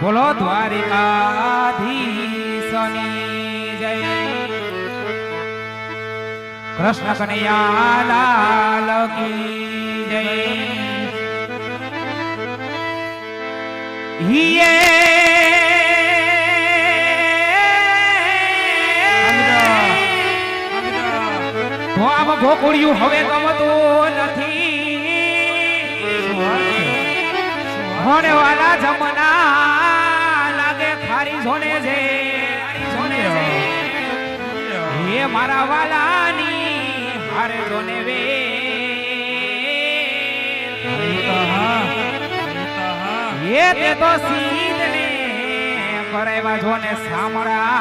બોલો દ્વારિકાધીશની જય। કૃષ્ણ કનૈયા લાલ કી જય। તો આમ ગોકુળિયું હવે ગમતું નથી। હોને વાલા જમના લાગે ખારી જોને છે હે મારા વાલાની હારે જોને વે એ તે તો સીધને કરાવ્યા જોને સામળા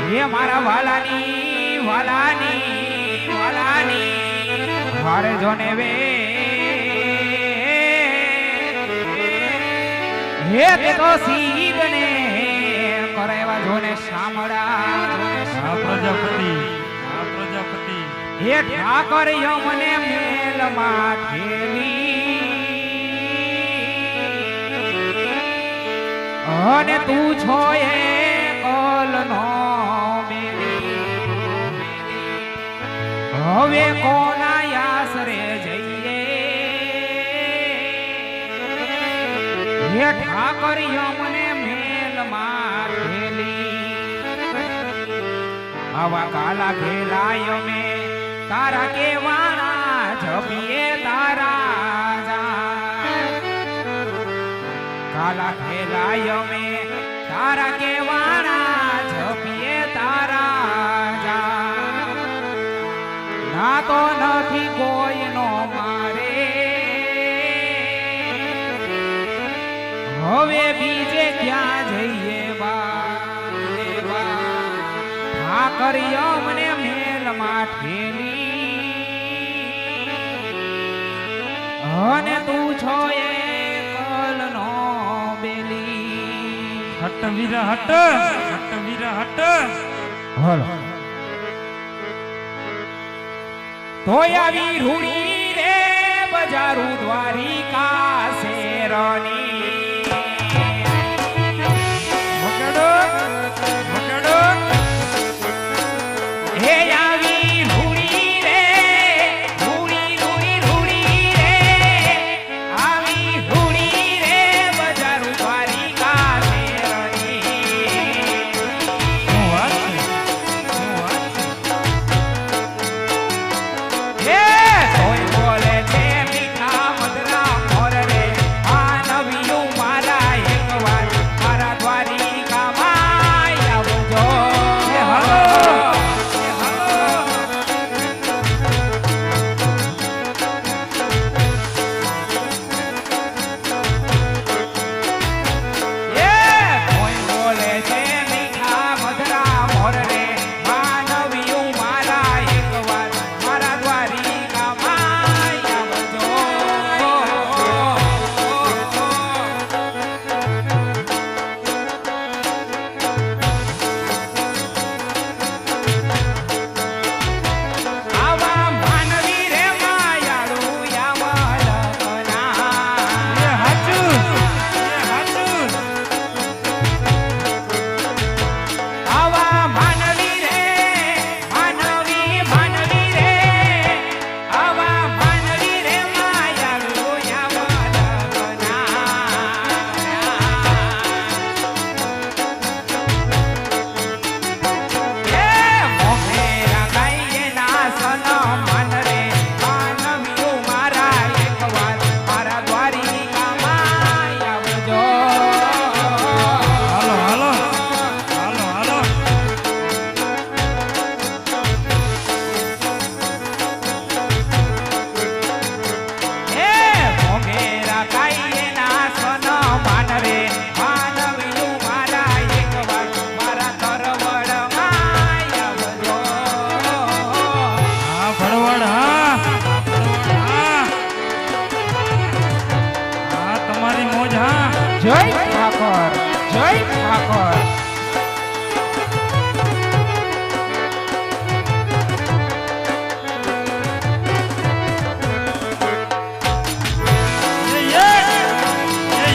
હે મારા વાલાની હારે જોને વે હે તે તો સીધને કરાવ્યા જોને સામળા પ્રજાપતિ હે ઠાકર યમને મેલમાં ઠેલી અને તું છો એ કલનો હવે કોના આશરે જઈએ હે ઠાકર યમને મેલમાં ઠેલી આવા કાલા ઘેલાય મે તારા કેવાના જપીએ તારા કાલા ઘેલાય મે તારા કેવાના જપીએ તારા ના તો નથી કોઈનો મારે હવે બીજે ક્યાં જઈએ બા કરી અમને મેલમાં ઠેલી અને તું છો એ કલનો બેલી હટ વીરા હટ હલો તોય આવી રૂડી રે બજારું દ્વારિકા શેરની જય ઠાકોર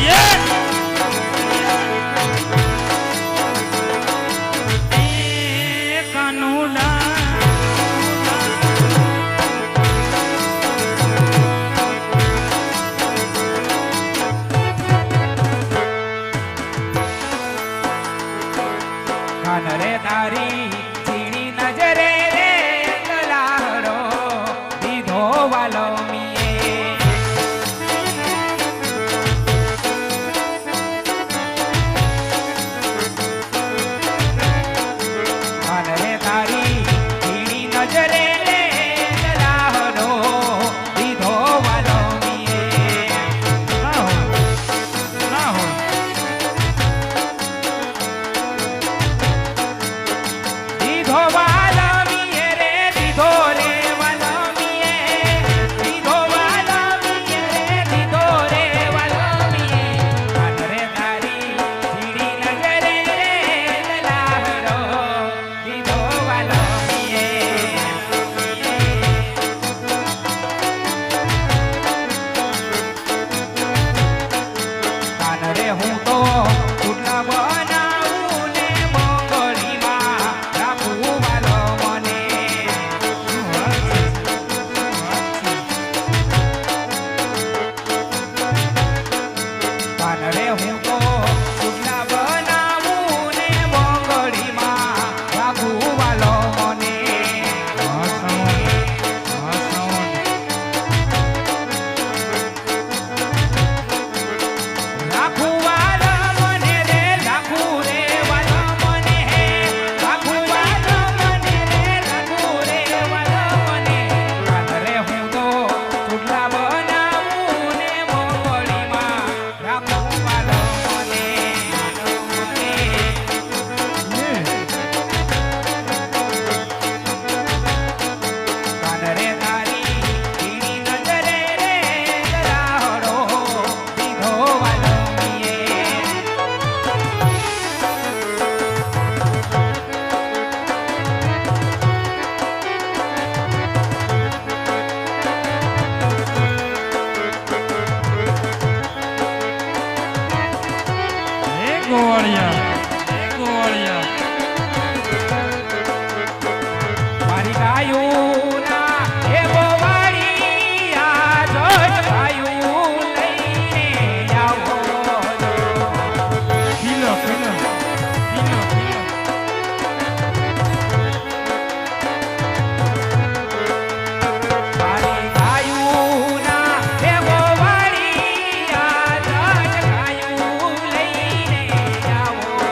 Yeah! તારી ઝીણી નજરે રે લાહડો દીધો વાલો મીએ મને તારી ઝીણી નજરે રે લાહડો દીધો વાલો મીએ ના હોય દીધો વાલો મીએ રે દીધો રે વાલો મીએ દીધો વાલો મીએ રે દીધો રે વાલો મીએ મને તારી ઝીણી નજરે રે લાહડો દીધો વાલો મીએ કાનરે હું તો પુડલા બનાવું ને મોંગળીમાં રાખું વાલો મને કાનરે હું તો પુડલા બનાવું ને મોંગળીમાં રાખું વાલો મને રાખું વાલો મને રે રાખું રે વાલો મને હે રાખું વાલો મને રે રાખું રે વાલો મને કાનરે હું તો પુડલા બનાવું ને મોંગળીમાં રાખું વાલો મને કાનરે તારી ઝીણી નજરે રે લાહડો દીધો વાલો મીએ મારી ગાયુના હે ગોવાળી આ જોજ ગાયું લઈને આવો મારી ગાયુના હે ગોવાળી આ જોજ ગાયું લઈને આવો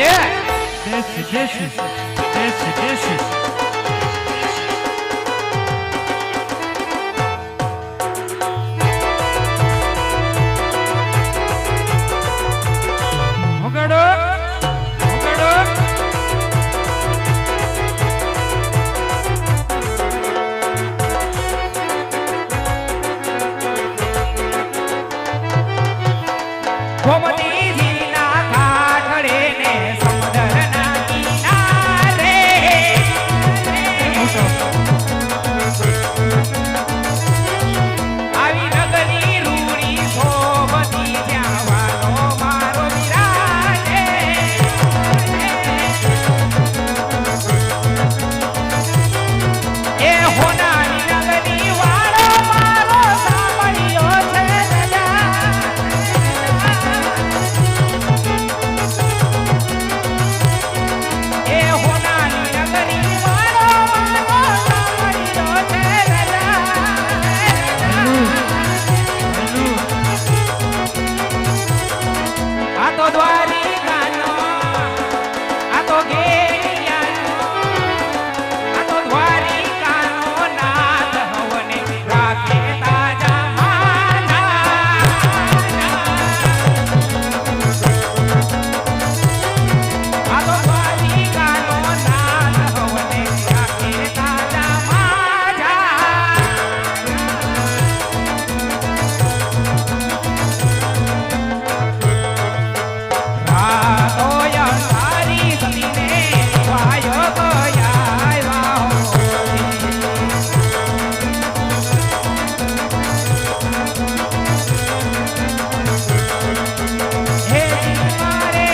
લે દેશી દેશી દેશી દેશી વગાડો વગાડો ગોમતીજીના કાંઠે ને સમુદ્રના કિનારે આવી નગરી રૂડી શોભતી જ્યાં વાલો મારો વિરાજે એ હોનાની નગરી વાળો મારો સાંભળ્યો છે સજા એ હોનાની નગરી વાળો મારો સાંભળ્યો છે સજા આ તો દ્વારિકાનો આ તો ગેરિયાનો આ તો દ્વારિકાનો નાથ હવને રાખે તાજા માજા આ તો દ્વારિકાનો નાથ હવને રાખે તાજા માજા રાતોય સારી સતીને વાયો ગયા વાહો હે મારે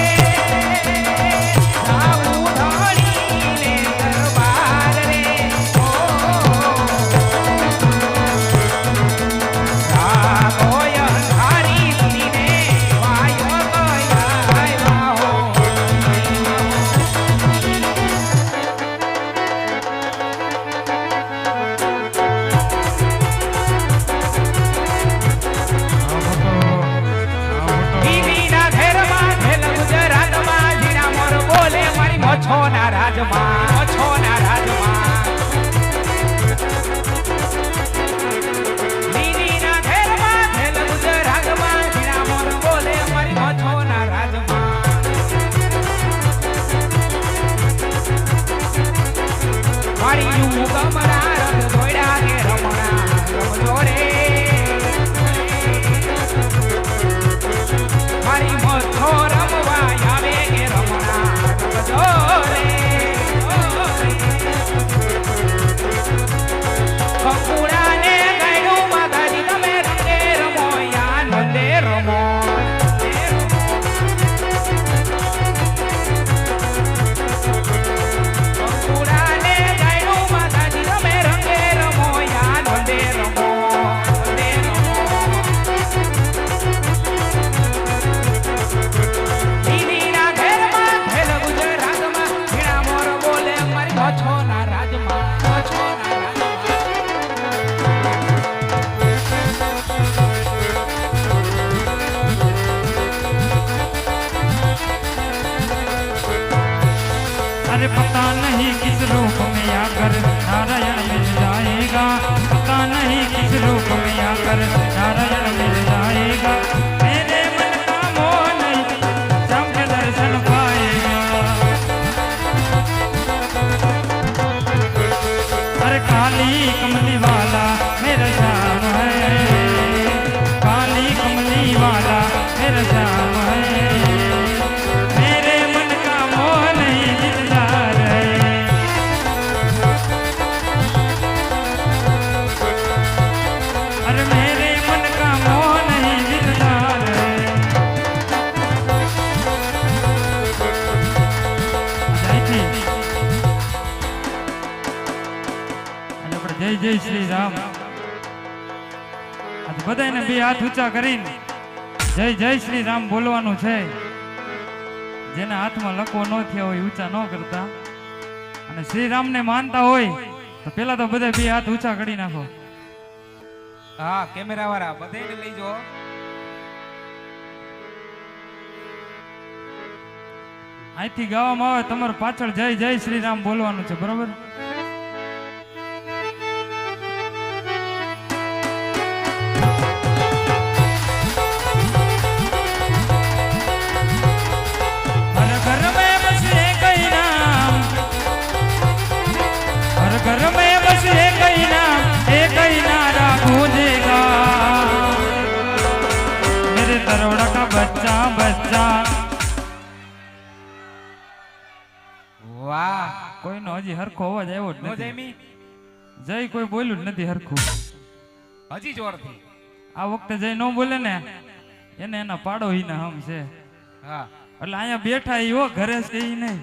જાવું ધણીને દરબાર રે ઓ રાતોય સારી સતીને વાયો ગયા વાહો બીબીના ઘેરમાં ઘેલ ગુજરાતમાં જીણા મોર બોલે મારી મચ્છોના રાજમાં મચ્છોના રાજમાં બીબીના ઘેરમાં ઘેલ ગુજરાતમાં જીણા મોર બોલે મારી મચ્છોના રાજમાં મારી યુ કમરા રંગ દોડ્યા કે રમણા રમજો રે મારી મચ્છો રમવા આવે કે રમણા રમજો રે કંકુડાને ગાયનું માતાજી તમે રંગે રમો યા નંદે રમો કંકુડાને ગાયનું માતાજી તમે રંગે રમો યા નંદે રમો નંદે રમો દીદીના ઘેરમાં ઘેલ ગુજરાતમાં ઝીણા મોર બોલે મારી મચ્છોના રાજમાં મચ્છોના રાજમાં अरे पता नहीं किस रूप में आकर नारायण मिल जाएगा पता नहीं किस रूप में आकर नारायण मिल जाएगा मेरे मन का मोह नहीं श्याम के दर्शन पाएगा अरे काली कमली वाला मेरा श्याम है काली कमली वाला मेरा श्याम है मेरे मन का मोह नहीं दिलदार है अरे मेरे मन का मोह नहीं दिलदार है जयથી અને આપણે જય જય શ્રી રામ આજ બધાને બે હાથ ઊંચા કરીને જય જય શ્રી રામ બોલવાનું છે જેના હાથમાં લકવો ન થયો હોય ઊંચા ન કરતા અને શ્રી રામને માનતા હોય તો પેલા તો બધા બે હાથ ઊંચા કરી નાખો હા કેમેરા વાળા બધાને લઈ જો અહીંથી ગાવામાં આવે તમારે પાછળ જય જય શ્રી રામ બોલવાનું છે, બરોબર? હર ઘર મેં બસ એક ही नाम, हर घर में बस एक ही नाम, एक ही नारा गूंजेगा, मेरे दरोड़ा का बच्चा बच्चा। વાહ કોઈનો હજી હરખો અવાજ આવ્યો જ નો નથી. જેમી જય કોઈ બોલ્યું જ નથી હરખું. હજી જોરથી. આ વખતે જય ન બોલે ને એને એના પાડોહીના હમ છે. હા એટલે અહીંયા બેઠા ઈ હો, ઘરે છે ઈ નહીં,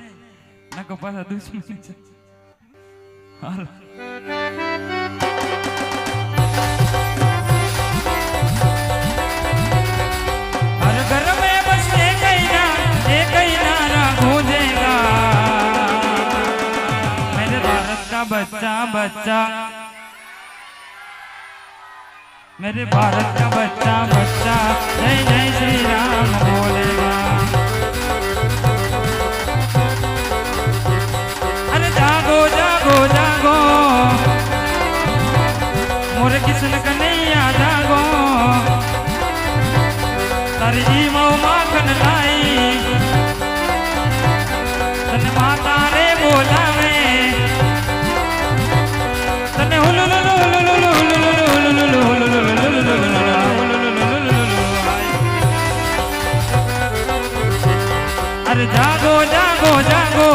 નકો પાછા દુશ્મની છે. હાલો. हर घर में बस एक ही नारा गूंजेगा, मेरे भारत का बच्चा बच्चा, मेरे भारत का बच्चा बच्चा जय जय श्री राम बोलेगा। अरे जागो जागो जागो मोरे किसन कन्हैया जागो, तारी मऊ माखन लाई तने माता रे बोलावे, तने अरे जागो जागो जागो